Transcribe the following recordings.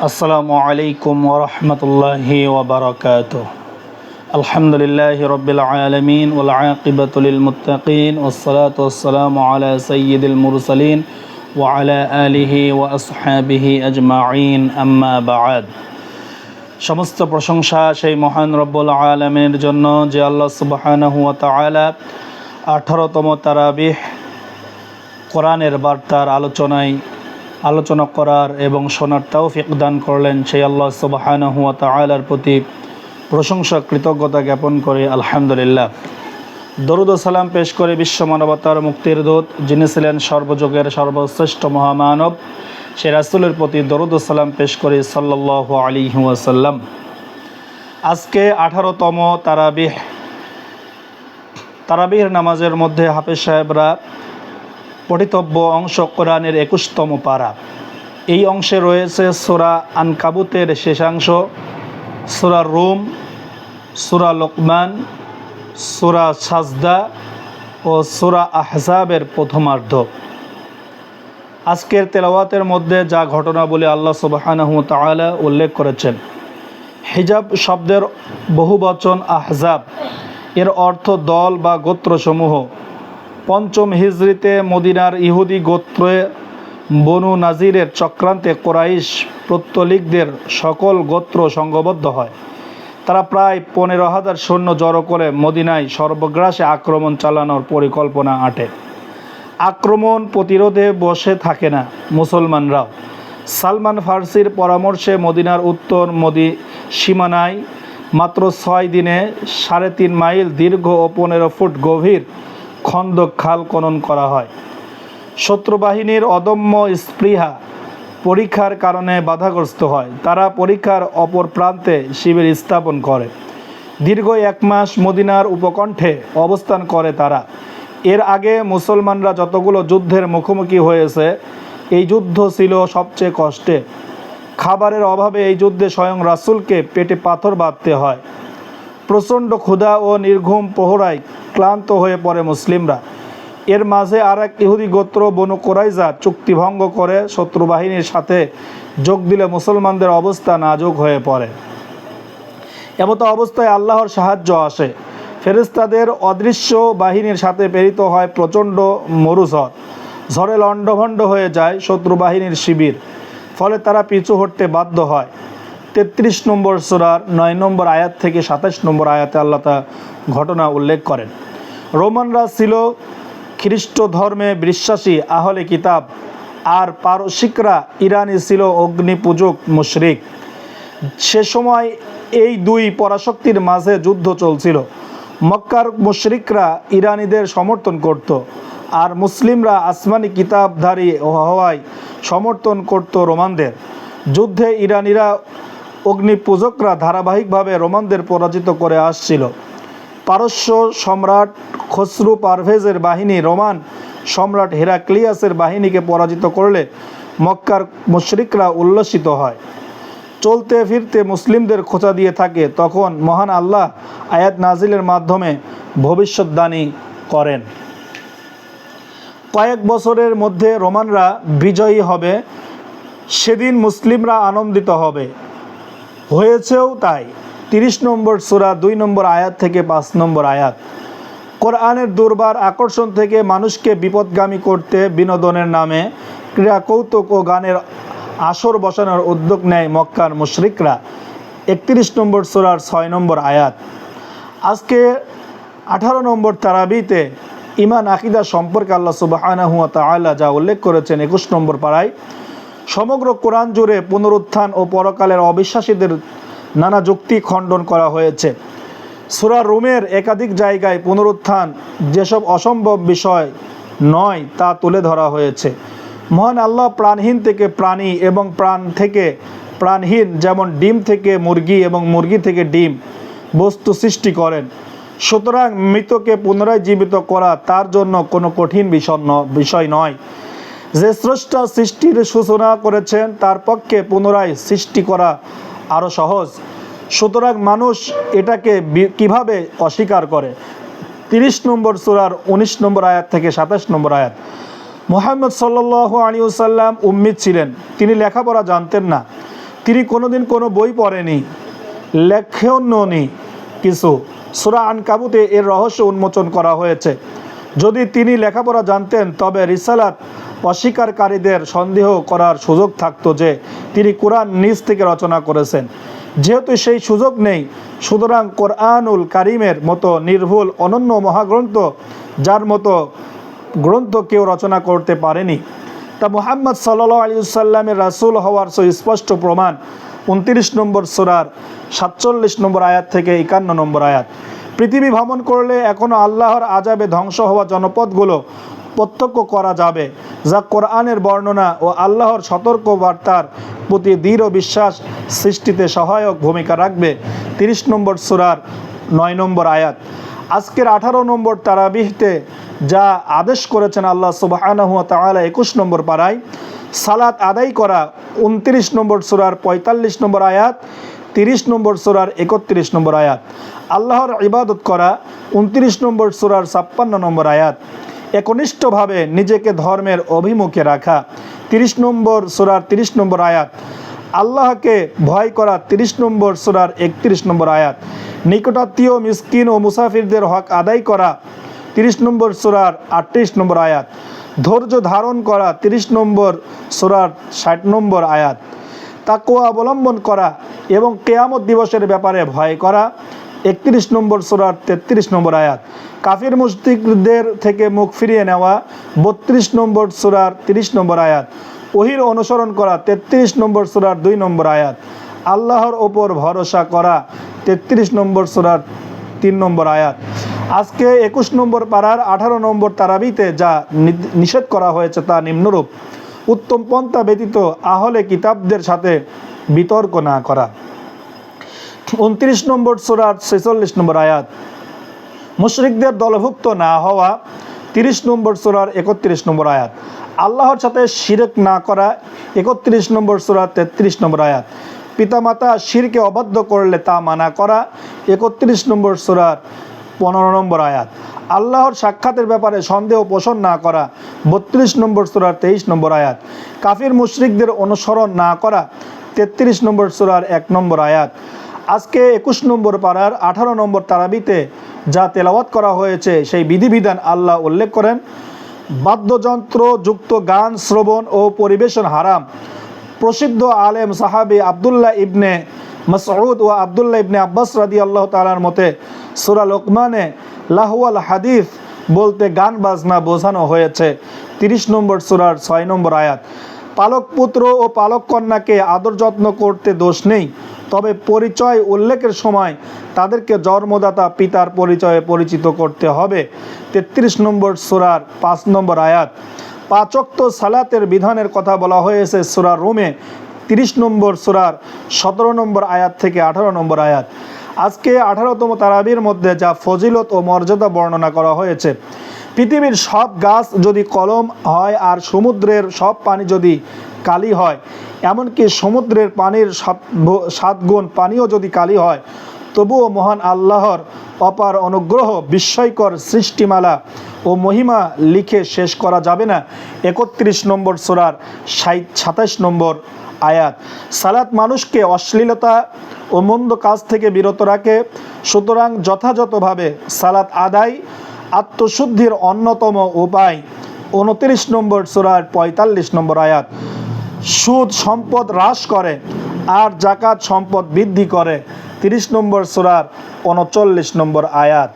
আসসালামু আলাইকুম ওয়া রাহমাতুল্লাহি ওয়া বারাকাতুহু। আলহামদুলিল্লাহি রাব্বিল আলামিন ওয়াল আকিবাতু লিল মুত্তাকিন ওয়াসসালাতু ওয়াসসালামু আলা সাইয়্যিদিল মুরসালিন ওয়া আলা আলিহি ওয়া আসহাবিহি আজমাইন, আম্মা বা'দ। সমস্ত প্রশংসা সেই মহান রব্বুল আলামিনের জন্য, যে আল্লাহ সুবহানাহু ওয়া তাআলা 18তম তারাবিহ কোরআনের বার্তার আলোচনা করার এবং শোনার তৌফিক দান করলেন। সেই আল্লাহ সুবহানাহু ওয়া তাআলার প্রতি প্রশংসা কৃতজ্ঞতা জ্ঞাপন করে আলহামদুলিল্লাহ। দরুদ ও সালাম পেশ করে বিশ্ব মানবতার মুক্তির দূত, যিনি ছিলেন সর্বযুগের সর্বশ্রেষ্ঠ মহামানব, সে রাসূলের প্রতি দরুদ ও সালাম পেশ করে সাল্লাল্লাহু আলাইহি ওয়াসাল্লাম। আজকে 18তম তারাবিহের নামাজের মধ্যে হাফেজ সাহেবরা পঠিতব্য অংশ কোরআনের 21তম পারা। এই অংশে রয়েছে সূরা আনকাবুতের শেষাংশ, সূরা রুম, সূরা লোকমান, সূরা সাজদা ও সূরা আহজাবের প্রথমার্ধ। আজকের তেলাওয়াতের মধ্যে যা ঘটনাবলী আল্লাহ সুবহানাহু ওয়া তাআলা উল্লেখ করেছেন। হিজাব শব্দের বহুবচন আহজাব, এর অর্থ দল বা গোত্রসমূহ। 5ম হিজরিতে মদিনার ইহুদি গোত্রে বনু নাজিরের চক্রান্তে কোরাইশ পৌত্তলিকদের সকল গোত্র সংঘবদ্ধ হয়। তারা প্রায় 15,000 সৈন্য জড়ো করে মদিনায় সর্বগ্রাসে আক্রমণ চালানোর পরিকল্পনা আঁটে। আক্রমণ প্রতিরোধে বসে থাকে না মুসলমানরাও। সালমান ফার্সির পরামর্শে মদিনার উত্তর সীমানায় মাত্র 6 দিনে 3.5 মাইল দীর্ঘ ও 15 ফুট গভীর খন্দক খাল খনন করা হয়। শত্রুবাহিনীর অদম্য স্পৃহা পরীক্ষার কারণে বাধাগ্রস্ত হয়। তারা পরীক্ষার অপর প্রান্তে শিবির স্থাপন করে। দীর্ঘ 1 মাস মদিনার উপকণ্ঠে অবস্থান করে তারা। এর আগে মুসলমানরা যতগুলো যুদ্ধের মুখোমুখি হয়েছে, এই যুদ্ধ ছিল সবচেয়ে কষ্টের। খাবারের অভাবে এই যুদ্ধে স্বয়ং রাসূলকে পেটে পাথর বাঁধতে হয়। প্রচণ্ড ক্ষুধা ও নির্ঘুম প্রহরায় ক্লান্ত হয়ে পড়ে মুসলিমরা। এর মাঝে আর এক ইহুদি গোত্র বনু কুরাইজা চুক্তিভঙ্গ করে শত্রুবাহিনীর সাথে যোগ দিলে মুসলমানদের অবস্থা নাজুক হয়ে পড়ে। এমতো অবস্থায় আল্লাহর সাহায্য আসে। ফেরেশতাদের অদৃশ্য বাহিনীর সাথে প্রেরিত হয় প্রচণ্ড মরুঝড়। ঝড়ে লণ্ডভণ্ড হয়ে যায় শত্রুবাহিনীর শিবির। ফলে তারা পিছু হটতে বাধ্য হয়। 33 নম্বর সূরার 9 নম্বর আয়াত থেকে 27 নম্বর আয়াতে আল্লাহ তা ঘটনা উল্লেখ করেন। রোমানরা ছিল খ্রিস্ট ধর্মে বিশ্বাসী আহলে কিতাব, আর পারসিকরা ইরানি ছিল অগ্নিপূজক মুশরিক। সে সময় এই দুই পরাশক্তির মাঝে যুদ্ধ চলছিল। মক্কার মুশরিকরা ইরানিদের সমর্থন করত, আর মুসলিমরা আসমানি কিতাবধারী হওয়ায় সমর্থন করত রোমানদের। যুদ্ধে ইরানিরা অগ্নিপূজকরা ধারাবাহিকভাবে রোমানদের পরাজিত করে আসছিল। পারস্য সম্রাট খসরু পারভেজের বাহিনী রোমান সম্রাট হেরাক্লিয়াসের বাহিনীকে পরাজিত করলে মক্কার মুশরিকরা উল্লসিত হয়। চলতে ফিরতে মুসলিমদের খোঁচা দিয়ে থাকে। তখন মহান আল্লাহ আয়াত নাজিলের মাধ্যমে ভবিষ্যদ্বাণী করেন। কয়েক বছরের মধ্যে রোমানরা বিজয়ী হবে, সেদিন মুসলিমরা আনন্দিত হবে। হয়েছেও তাই। 30 নম্বর সূরা 2 নম্বর আয়াত থেকে 5 নম্বর আয়াত। কোরআনের দুর্বার আকর্ষণ থেকে মানুষকে বিপদগামী করতে বিনোদনের নামে ক্রীড়া কৌতুক ও গানের আসর বসানোর উদ্যোগ নেয় মক্কার মুশরিকরা। 31 নম্বর সূরার 6 নম্বর আয়াত। আজকে 18 নম্বর তারাবিতে ঈমান আকীদা সম্পর্কে আল্লাহ সুবহানাহু ওয়া তাআলা যা উল্লেখ করেছেন 21 নম্বর পারায়, সমগ্র কোরআন জুড়ে পুনরুত্থান ও পরকালের অবিশ্বাসীদের নানা যুক্তি খণ্ডন করা হয়েছে। সূরা রুমের একাধিক জায়গায় পুনরুত্থান যেসব অসম্ভব বিষয় নয় তা তুলে ধরা হয়েছে। মহান আল্লাহ প্রাণহীন থেকে প্রাণী এবং প্রাণ থেকে প্রাণহীন, যেমন ডিম থেকে মুরগি এবং মুরগি থেকে ডিম, বস্তু সৃষ্টি করেন। সুতরাং মৃতকে পুনরায় জীবিত করা তার জন্য কোনো কঠিন বিষয় নয়। যে স্রষ্টা সৃষ্টির সূচনা করেছেন তার পক্ষে পুনরায় সৃষ্টি করা আরও সহজ। সুতরাং মানুষ এটাকে কিভাবে অস্বীকার করে? 30 নম্বর সূরার 19 নম্বর আয়াত থেকে 27 নম্বর আয়াত। মুহাম্মদ সাল্লাল্লাহু আলাইহি ওয়াসাল্লাম উম্মি ছিলেন, তিনি লেখাপড়া জানতেন না। তিনি কোনোদিন কোনো বই পড়েনি, লেখেননি কিছু। সূরা আনকাবুতে এর রহস্য উন্মোচন করা হয়েছে। যদি তিনি লেখাপড়া জানতেন তবে রিসালাত অস্বীকারীদের সন্দেহ করার সুযোগ থাকতো যে তিনি কোরআন নিজ থেকে রচনা করেছেন। যেহেতু সেই সুযোগ নেই, সুতরাং কোরআনুল কারিমের মতো নির্ভুল অনন্য মহাগ্রন্থ, যার মতো গ্রন্থ কেউ রচনা করতে পারেনি, তা মুহাম্মদ সাল্লাল্লাহু আলাইহি ওয়াসাল্লামের রাসূল হওয়ার সুস্পষ্ট প্রমাণ 29 নম্বর সূরার 47 নম্বর আয়াত থেকে 51 নম্বর আয়াত। পৃথিবী ভ্রমণ করলে এখনও আল্লাহর আযাবে ধ্বংস হওয়া জনপদগুলো প্রত্যক্ষ করা যাবে, যা কোরআনের বর্ণনা ও আল্লাহর সতর্ক বার্তার প্রতি দৃঢ় বিশ্বাস সৃষ্টিতে সহায়ক ভূমিকা রাখবে। 30 নম্বর সূরার 9 নম্বর আয়াত। আজকের 18 নম্বর তারাবিহতে যা আদেশ করেছেন আল্লাহ সুবহানাহু ওয়া তাআলা 21 নম্বর পারায় সালাত আদায় করা, 29 নম্বর সূরার 45 নম্বর আয়াত, 30 নম্বর সূরার 31 নম্বর আয়াত। আল্লাহর ইবাদত করা, 29 নম্বর সূরার 56 নম্বর আয়াত। একনিষ্ঠভাবে নিজেকে ধর্মের অভিমুখে রাখা, 30 নম্বর সূরার 30 নম্বর আয়াত। আল্লাহকে ভয় করা, 30 নম্বর সূরার 31 নম্বর আয়াত। নিকটাত্মীয়, মিসকিন ও মুসাফিরদের হক আদায় করা, 30 নম্বর সূরার 38 নম্বর আয়াত। ধৈর্য ধারণ করা, 30 নম্বর সূরার 60 নম্বর আয়াত। তাকওয়া অবলম্বন করা এবং কিয়ামত দিবসের ব্যাপারে ভয় করা, 31 নম্বর সূরার 33 নম্বর আয়াত। কাফির মুশরিকদের থেকে মুখ ফিরিয়ে নেওয়া, 32 নম্বর সূরার 30 নম্বর আয়াত। ওহীর অনুসরণ করা, 33 নম্বর সূরার 2 নম্বর আয়াত। আল্লাহর ওপর ভরসা করা, 33 নম্বর সূরার 3 নম্বর আয়াত। আজকে 21 নম্বর পারার 18 নম্বর তারাবিতে যা নিষেধ করা হয়েছে তা নিম্নরূপ: উত্তম পন্থা ব্যতীত আহলে কিতাবদের সাথে বিতর্ক না করা, 29 নম্বর সূরার 46 নম্বর আয়াত। মুশরিকদের দলভুক্ত না হওয়া, 30 নম্বর সূরার 31 নম্বর আয়াত। আল্লাহর সাথে শিরক না করা, 31 নম্বর সূরার 33 নম্বর আয়াত। পিতামাতা শিরকে অবাধ্য করলে তা মানা করা, 31 নম্বর সূরার 15 নম্বর আয়াত। আল্লাহর সাক্ষাতের ব্যাপারে সন্দেহ পোষণ না করা, 32 নম্বর সূরার 23 নম্বর আয়াত। কাফির মুশরিকদের অনুসরণ না করা, 33 নম্বর সূরার 1 নম্বর আয়াত। আজকে 21 নম্বর পারার 18 নম্বর তারাবিতে যা তেলাওয়াত করা হয়েছে সেই বিধিবিধান আল্লাহ উল্লেখ করেন: বাদ্যযন্ত্র যুক্ত গান শ্রবণ ও পরিবেশন হারাম। প্রসিদ্ধ আলেম সাহাবী আব্দুল্লাহ ইবনে মাসউদ ও আব্দুল্লাহ ইবনে আব্বাস রাদিয়াল্লাহু তাআলার মতে সূরা লোকমানে লাহওয়াল হাদিস বলতে গান বাজনা বোঝানো হয়েছে, 30 নম্বর সূরার 6 নম্বর আয়াত। পালক পুত্র ও পালক কন্যাকে আদর যত্ন করতে দোষ নেই, তবে পরিচয় উল্লেখের সময় তাদেরকে জন্মদাতা পিতার পরিচয়ে পরিচিত করতে হবে, 33 নম্বর সূরার 5 নম্বর আয়াত। 5 ওয়াক্ত সালাতের বিধানের কথা বলা হয়েছে সূরা রুমে 30 নম্বর সূরার 17 নম্বর আয়াত থেকে 18 নম্বর আয়াত। আজকে 18তম তারাবির মধ্যে যা ফজিলত ও মর্যাদা বর্ণনা করা হয়েছে: পৃথিবীর সব গাছ যদি কলম হয় আর সমুদ্রের সব পানি যদি কালি হয়, এমনকি সমুদ্রের পানির 7 গুণ পানিও যদি কালি হয়, তবুও মহান আল্লাহর অপার অনুগ্রহ, বিস্ময়কর সৃষ্টিমালা ও মহিমা লিখে শেষ করা যাবে না, 31 নম্বর সূরার 27 নম্বর আয়াত। সালাত মানুষকে অশ্লীলতা ও মন্দ কাজ থেকে বিরত রাখে, সুতরাং যথাযথভাবে সালাত আদায় আত্মশুদ্ধির অন্যতম উপায়, 29 নম্বর সূরার 45 নম্বর আয়াত। সুদ সম্পদ হ্রাস করে আর যাকাত সম্পদ বৃদ্ধি করে, 30 নম্বর সূরার 39 নম্বর আয়াত।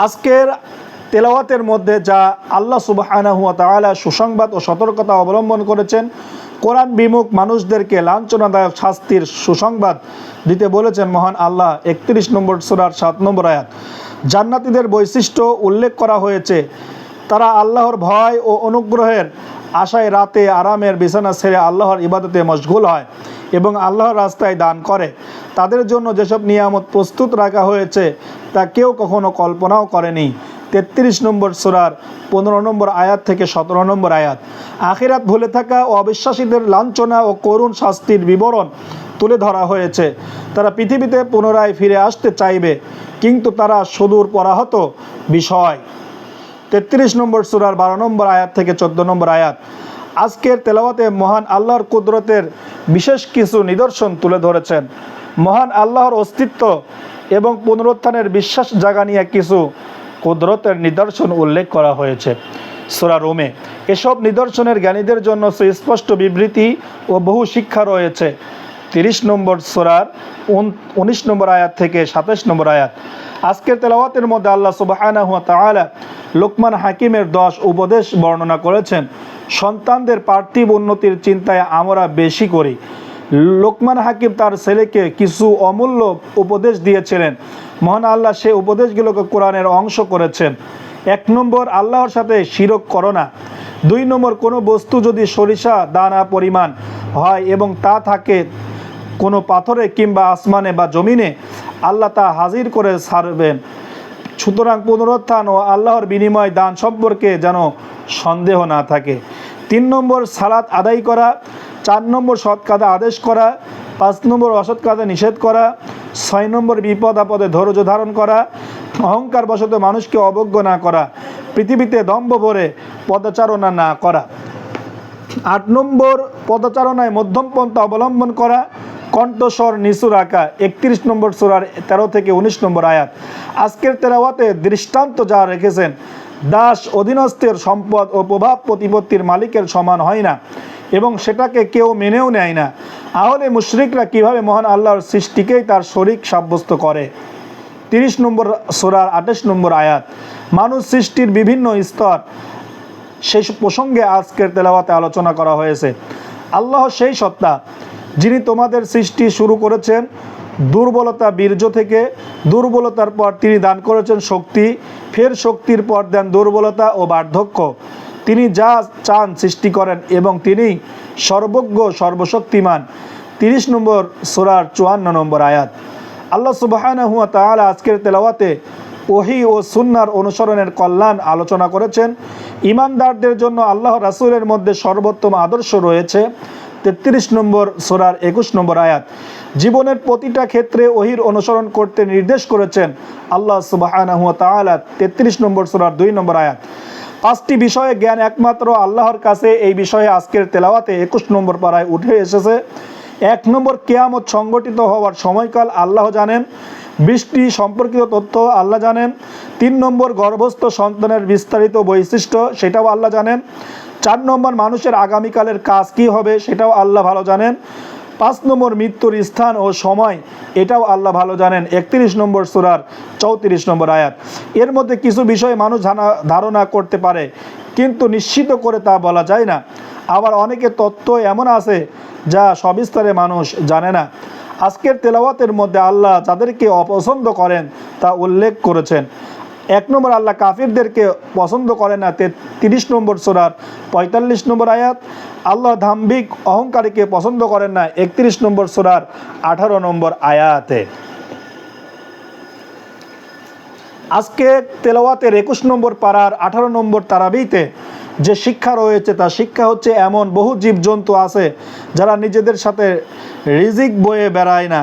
আজকের তেলাওয়াতের মধ্যে যা আল্লাহ সুবহানাহু ওয়া তাআলা সুসংবাদ ও সতর্কতা অবলম্বন করেছেন, কোরআন বিমুখ মানুষদেরকে লাঞ্ছনাদায়ক শাস্তির সুসংবাদ দিতে বলেছেন মহান আল্লাহ, 31 নম্বর সূরার 7 নম্বর আয়াত। জান্নাতীদের বৈশিষ্ট্য উল্লেখ করা হয়েছে: তারা আল্লাহর ভয় ও অনুগ্রহের আশায় রাতে আরামের বিছানা ছেড়ে আল্লাহর ইবাদতে মশগুল হয় এবং আল্লাহর রাস্তায় দান করে। তাদের জন্য যেসব নিয়ামত প্রস্তুত রাখা হয়েছে তা কেউ কখনো কল্পনাও করেনি, 33 নম্বর সূরার 15 নম্বর আয়াত থেকে 17 নম্বর আয়াত। আখিরাত ভুলে থাকা ও অবিশ্বাসীদের লাঞ্ছনা ও করুণ শাস্তির বিবরণ তুলে ধরা হয়েছে। তারা পৃথিবীতে পুনরায় ফিরে আসতে চাইবে, কিন্তু তারা সুদূর পরাহত বিষয়, 33 নম্বর সূরার 12 নম্বর আয়াত থেকে 14 নম্বর আয়াত। আজকের তেলাওয়াতে মহান আল্লাহর কুদরতের বিশেষ কিছু নিদর্শন তুলে ধরেছেন। মহান আল্লাহর অস্তিত্ব এবং পুনরুত্থানের বিশ্বাস জাগানিয়া কিছু কুদরতের নিদর্শন উল্লেখ করা হয়েছে সূরা রুমে। এসব নিদর্শনের জ্ঞানীদের জন্য সুস্পষ্ট বিবৃতি ও বহু শিক্ষা রয়েছে। 30 নম্বর সূরার 19 নম্বর আয়াত থেকে 27 নম্বর আয়াত। আজকের তেলাওয়াতের মধ্যে আল্লাহ সুবহানাহু ওয়া তাআলা লোকমান হাকিমের 10 উপদেশ বর্ণনা করেছেন। সন্তানদের পার্থিব উন্নতির চিন্তায় আমরা বেশি করি। লোকমান হাকিম তার ছেলেকে কিছু অমূল্য উপদেশ দিয়েছিলেন। মহান আল্লাহ সেই উপদেশগুলোকে কোরআনের অংশ করেছেন। 1 নম্বর, আল্লাহর সাথে শিরক করো না। 2 নম্বর, কোনো বস্তু যদি সরিষা দানা পরিমাণ হয় এবং তা থাকে কোনো পাথরে কিংবা আসমানে বা জমিনে, আল্লাহ তা হাজির করে ছাড়বেন। সুতরাং পুনরুত্থান ও আল্লাহর বিনিময় দান সম্পর্কে যেন সন্দেহ না থাকে। 3 নম্বর, সালাত আদায় করা। 4 নম্বর, সৎ কাজে আদেশ করা। 5 নম্বর, অসৎ কাজে নিষেধ করা। 6 নম্বর, বিপদ আপদে ধৈর্য ধারণ করা। অহংকার বশত মানুষকে অবজ্ঞ না করা। পৃথিবীতে দম্ভ ভরে পদচারণা না করা। 8 নম্বর, পদচারণায় মধ্যম পন্থা অবলম্বন করা। কণ্ঠস্বর নিচু রাখা। 31 নম্বর সূরার 13 থেকে 19 নম্বর আয়াত। আজকের তেলাওয়াতে দৃষ্টান্ত যা রেখেছেন, দাস অধীনস্থের সম্পদ ও প্রভাব প্রতিপত্তির মালিকের সমান হয় না এবং সেটাকে কেউ মেনেও নেয় না। তাহলে মুশরিকরা কিভাবে মহান আল্লাহর সৃষ্টিকেই তার শরীক সাব্যস্ত করে। 30 নম্বর সূরার 28 নম্বর আয়াত। মানুষ সৃষ্টির বিভিন্ন স্তর, সেই প্রসঙ্গে আজকের তেলাওয়াতে আলোচনা করা হয়েছে। আল্লাহ সেই সত্তা যিনি তোমাদের সৃষ্টি শুরু করেছেন দুর্বলতা বীর্য থেকে। দুর্বলতার পর তিনি দান করেছেন শক্তি, ফের শক্তির পর দেন দুর্বলতা ও বার্ধক্য। তিনি যা চান সৃষ্টি করেন এবং তিনি সর্বজ্ঞ সর্বশক্তিমান। 30 নম্বর সূরার 54 নম্বর আয়াত। আল্লাহ সুবহানাহু ওয়া তাআলা আজকের তেলাওয়াতে ওহী ও সুন্নাহর অনুসরণের কল্যাণ আলোচনা করেছেন। ঈমানদারদের জন্য আল্লাহ রাসূলের মধ্যে সর্বোত্তম আদর্শ রয়েছে। 33 নম্বর সূরার 21 নম্বর আয়াত। জীবনের প্রতিটা ক্ষেত্রে ওহীর অনুসরণ করতে নির্দেশ করেছেন আল্লাহ সুবহানাহু ওয়া তাআলা। 33 নম্বর সূরার 2 নম্বর আয়াত। 5টি বিষয়ে জ্ঞান একমাত্র আল্লাহর কাছে, এই বিষয়ে আজকের তেলাওয়াতে 21 নম্বর পারায় উঠে এসেছে। 1 নম্বর, কিয়ামত সংগঠিত হওয়ার সময়কাল আল্লাহ জানেন। বৃষ্টি সম্পর্কিত তথ্য আল্লাহ জানেন। 3 নম্বর, গর্ভস্থ সন্তানের বিস্তারিত বৈশিষ্ট্য, সেটাও আল্লাহ জানেন। 4 নম্বর, মানুষের আগামীকালের কাজ কি হবে, সেটাও আল্লাহ ভালো জানেন। 5 নম্বর, মৃত্যুর স্থান ও সময়, এটাও আল্লাহ ভালো জানেন। 31 নম্বর সূরার 34 নম্বর আয়াত। এর মধ্যে কিছু বিষয়ে মানুষ ধারণা করতে পারে, কিন্তু নিশ্চিত করে তা বলা যায় না। আবার অনেকে তথ্য এমন আছে যা সবিস্তারে মানুষ জানে না। আজকের তেলাওয়াতের মধ্যে আল্লাহ যাদেরকে অপছন্দ করেন তা উল্লেখ করেছেন। 1 নম্বর, আল্লাহ কাফিরদেরকে পছন্দ করেন না। 30 নম্বর সূরার 45 নম্বর আয়াত। আল্লাহ দাম্ভিক অহংকারীকে পছন্দ করেন না। 31 নম্বর সূরার 18 নম্বর আয়াতে। আজকে তেলাওয়াতের 21 নম্বর পারার 18 নম্বর তারাবিতে যে শিক্ষা রয়েছে, তা শিক্ষা হচ্ছে এমন বহু জীবজন্তু আছে যারা নিজেদের সাথে রিজিক বয়ে বেড়ায় না,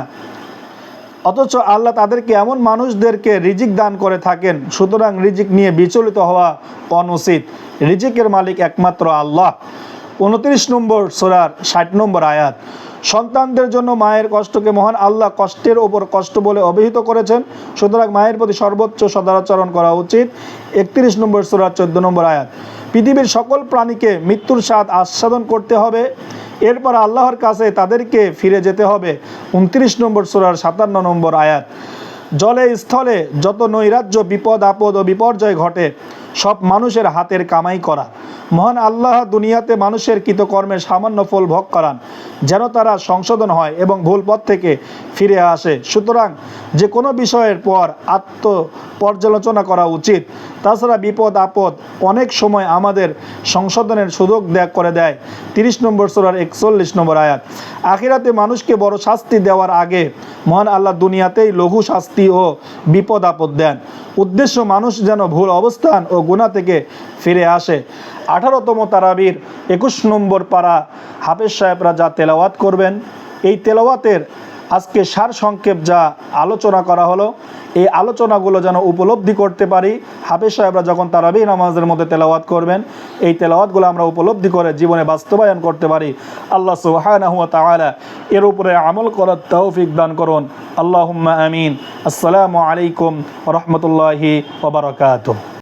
অথচ আল্লাহ তাদেরকে এমন মানুষদেরকে রিজিক দান করে থাকেন। সুতরাং রিজিক নিয়ে বিচলিত হওয়া অনুচিত। রিজিকের মালিক একমাত্র আল্লাহ। 29 নম্বর সূরার 60 নম্বর আয়াত। সন্তানদের জন্য মায়ের কষ্টকে মহান আল্লাহ কষ্টের ওপর কষ্ট বলে অভিহিত করেছেন। সুতরাং মায়ের প্রতি সর্বোচ্চ সদাচরণ করা উচিত। 31 নম্বর সূরার 14 নম্বর আয়াত। পৃথিবীর সকল প্রাণীকে মৃত্যুর স্বাদ আস্বাদন করতে হবে, এরপর আল্লাহর কাছে তাদেরকে ফিরে যেতে হবে। 29 নম্বর সূরার 57 নম্বর আয়াত। জলে স্থলে যত নৈরাজ্য, বিপদ আপদ ও বিপর্যয় ঘটে, সব মানুষের হাতের কামাই করা। মহান আল্লাহ দুনিয়াতে মানুষের কৃতকর্মের সামান্য ফল ভোগ করান, যেন তারা সংশোধন হয় এবং ভুল পথ থেকে ফিরে আসে। সুতরাং যে কোনো বিষয়ের পর আত্মপর্যালোচনা করা উচিত। তাছাড়া বিপদ আপদ অনেক সময় আমাদের সংশোধনের সুযোগ করে দেয়। 30 নম্বর সূরার 41 নম্বর আয়াত। আখিরাতে মানুষকে বড় শাস্তি দেওয়ার আগে মহান আল্লাহ দুনিয়াতেই লঘু শাস্তি ও বিপদ আপদ দেন। উদ্দেশ্য মানুষ যেন ভুল অবস্থান ও গুনাহ থেকে ফিরে আসে। 18তম তারাবির 21 নম্বর পারা হাফেজ সাহেবরা যা তেলাওয়াত করবেন, এই তেলাওয়াতের আজকে সার সংক্ষেপ যা আলোচনা করা হলো, এই আলোচনাগুলো যেন উপলব্ধি করতে পারি। হাফেজ সাহেবরা যখন তারাবি নামাজের মধ্যে তেলাওয়াত করবেন, এই তেলাওয়াতগুলো আমরা উপলব্ধি করে জীবনে বাস্তবায়ন করতে পারি। আল্লাহ সুবহানাহু ওয়া তাআলা এর উপরে আমল করার তৌফিক দান করুন। আল্লাহুম্মা আমিন। আসসালামু আলাইকুম ওয়া রাহমাতুল্লাহি ওয়া বারাকাতুহু।